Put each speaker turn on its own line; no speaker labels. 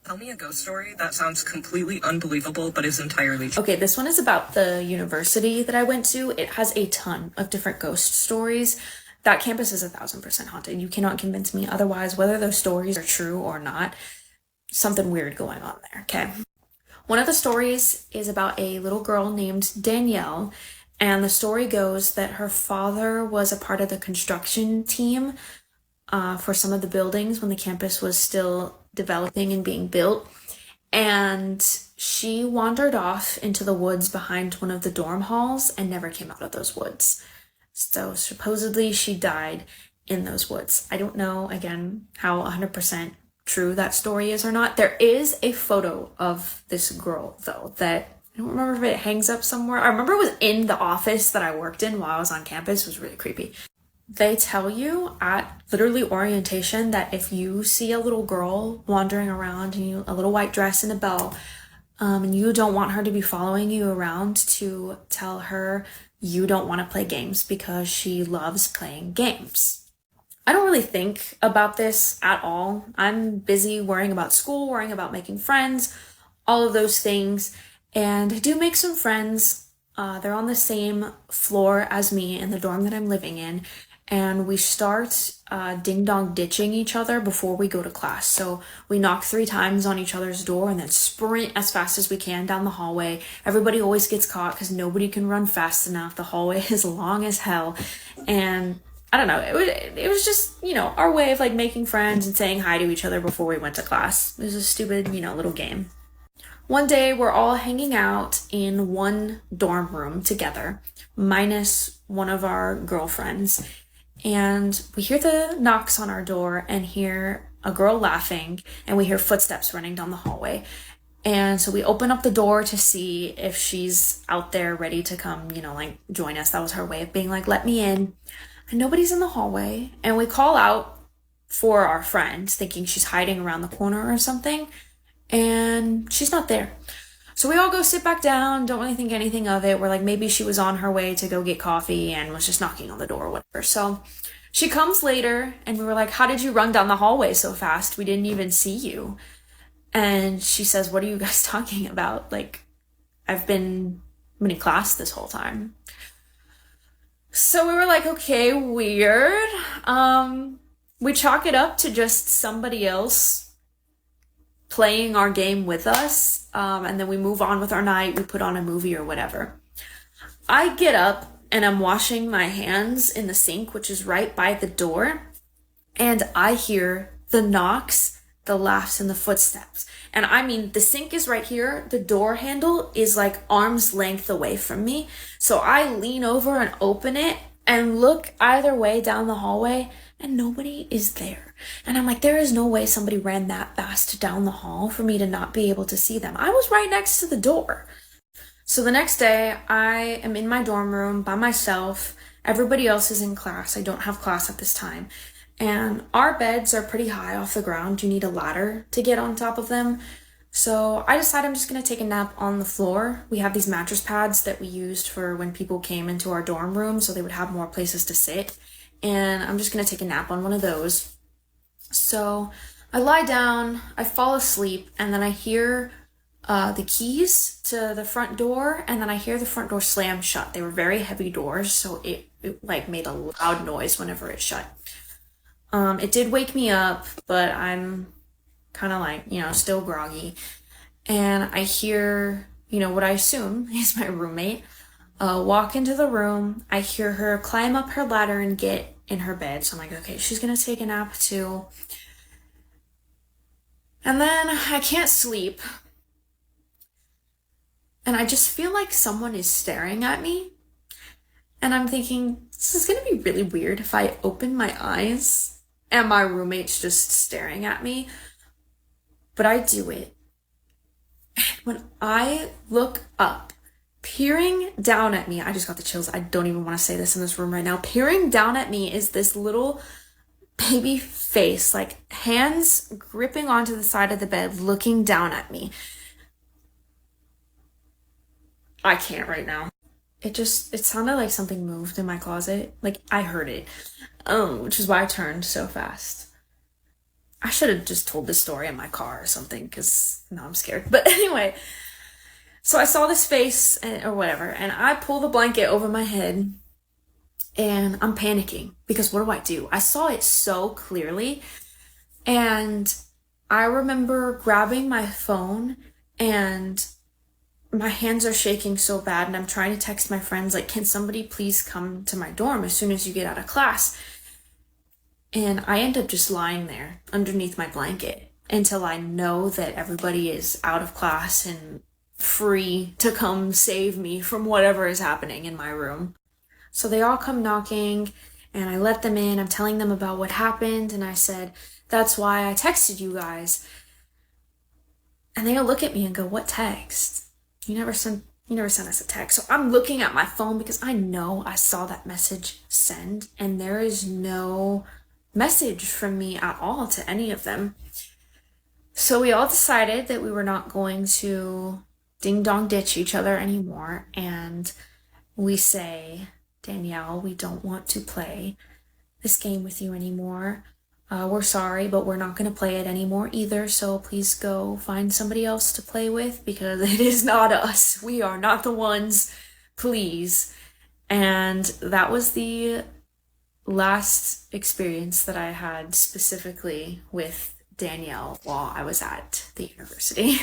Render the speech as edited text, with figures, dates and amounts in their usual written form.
Tell me a ghost story that sounds completely unbelievable but is entirely true.
Okay, this one is about the university that I went to. It has a ton of different ghost stories. That campus is 1,000% haunted. You cannot convince me otherwise, whether those stories are true or not. Something weird going on there, okay? One of the stories is about a little girl named Danielle, and the story goes that her father was a part of the construction team for some of the buildings when the campus was still developing and being built. And she wandered off into the woods behind one of the dorm halls and never came out of those woods. So supposedly she died in those woods. I don't know, again, how 100% true that story is or not. There is a photo of this girl, though, that I don't remember if it hangs up somewhere. I remember it was in the office that I worked in while I was on campus. It was really creepy. They tell you at literally orientation that if you see a little girl wandering around in a little white dress and a bell, and you don't want her to be following you around, to tell her you don't want to play games because she loves playing games. I don't really think about this at all. I'm busy worrying about school, worrying about making friends, all of those things. And I do make some friends. They're on the same floor as me in the dorm that I'm living in. And we start ding-dong ditching each other before we go to class. So we knock 3 times on each other's door and then sprint as fast as we can down the hallway. Everybody always gets caught because nobody can run fast enough. The hallway is long as hell. And I don't know, it was just, our way of like making friends and saying hi to each other before we went to class. It was a stupid, little game. One day we're all hanging out in one dorm room together, minus one of our girlfriends. And we hear the knocks on our door and hear a girl laughing, and we hear footsteps running down the hallway. And so we open up the door to see if she's out there ready to come, join us. That was her way of being like, let me in. And nobody's in the hallway. And we call out for our friend, thinking she's hiding around the corner or something. And she's not there. So we all go sit back down, don't really think anything of it. We're like, maybe she was on her way to go get coffee and was just knocking on the door or whatever. So she comes later and we were like, how did you run down the hallway so fast? We didn't even see you. And she says, what are you guys talking about? Like, I've been in class this whole time. So we were like, okay, weird. We chalk it up to just somebody else playing our game with us, and then we move on with our night. We put on a movie or whatever. I get up and I'm washing my hands in the sink, which is right by the door, and I hear the knocks, the laughs, and the footsteps. And I mean, the sink is right here. The door handle is like arm's length away from me. So I lean over and open it and look either way down the hallway, and nobody is there. And I'm like, there is no way somebody ran that fast down the hall for me to not be able to see them. I was right next to the door. So the next day, I am in my dorm room by myself. Everybody else is in class. I don't have class at this time. And our beds are pretty high off the ground. You need a ladder to get on top of them. So I decided I'm just going to take a nap on the floor. We have these mattress pads that we used for when people came into our dorm room so they would have more places to sit. And I'm just going to take a nap on one of those. So I lie down, I fall asleep, and then I hear the keys to the front door, and then I hear the front door slam shut. They were very heavy doors, so it like made a loud noise whenever it shut. It did wake me up, but I'm kind of like, still groggy. And I hear, what I assume is my roommate, walk into the room. I hear her climb up her ladder and get in her bed. So I'm like, okay, she's gonna take a nap too. And then I can't sleep. And I just feel like someone is staring at me. And I'm thinking, this is gonna be really weird if I open my eyes and my roommate's just staring at me. But I do it. And when I look up, peering down at me, I just got the chills. I don't even want to say this in this room right now. Peering down at me is this little baby face, like hands gripping onto the side of the bed, looking down at me. I can't right now. It sounded like something moved in my closet. Like I heard it. Which is why I turned so fast. I should have just told this story in my car or something because now I'm scared. But anyway, so I saw this face or whatever, and I pull the blanket over my head and I'm panicking because what do? I saw it so clearly, and I remember grabbing my phone and my hands are shaking so bad, and I'm trying to text my friends, like, can somebody please come to my dorm as soon as you get out of class? And I end up just lying there underneath my blanket until I know that everybody is out of class and free to come save me from whatever is happening in my room. So they all come knocking, and I let them in. I'm telling them about what happened, and I said, that's why I texted you guys. And they all look at me and go, what text? You never sent us a text. So I'm looking at my phone because I know I saw that message send, and there is no message from me at all to any of them. So we all decided that we were not going to ding dong ditch each other anymore, and we say, Danielle, we don't want to play this game with you anymore. We're sorry, but we're not going to play it anymore either, so please go find somebody else to play with because it is not us. We are not the ones, please. And that was the last experience that I had specifically with Danielle while I was at the university.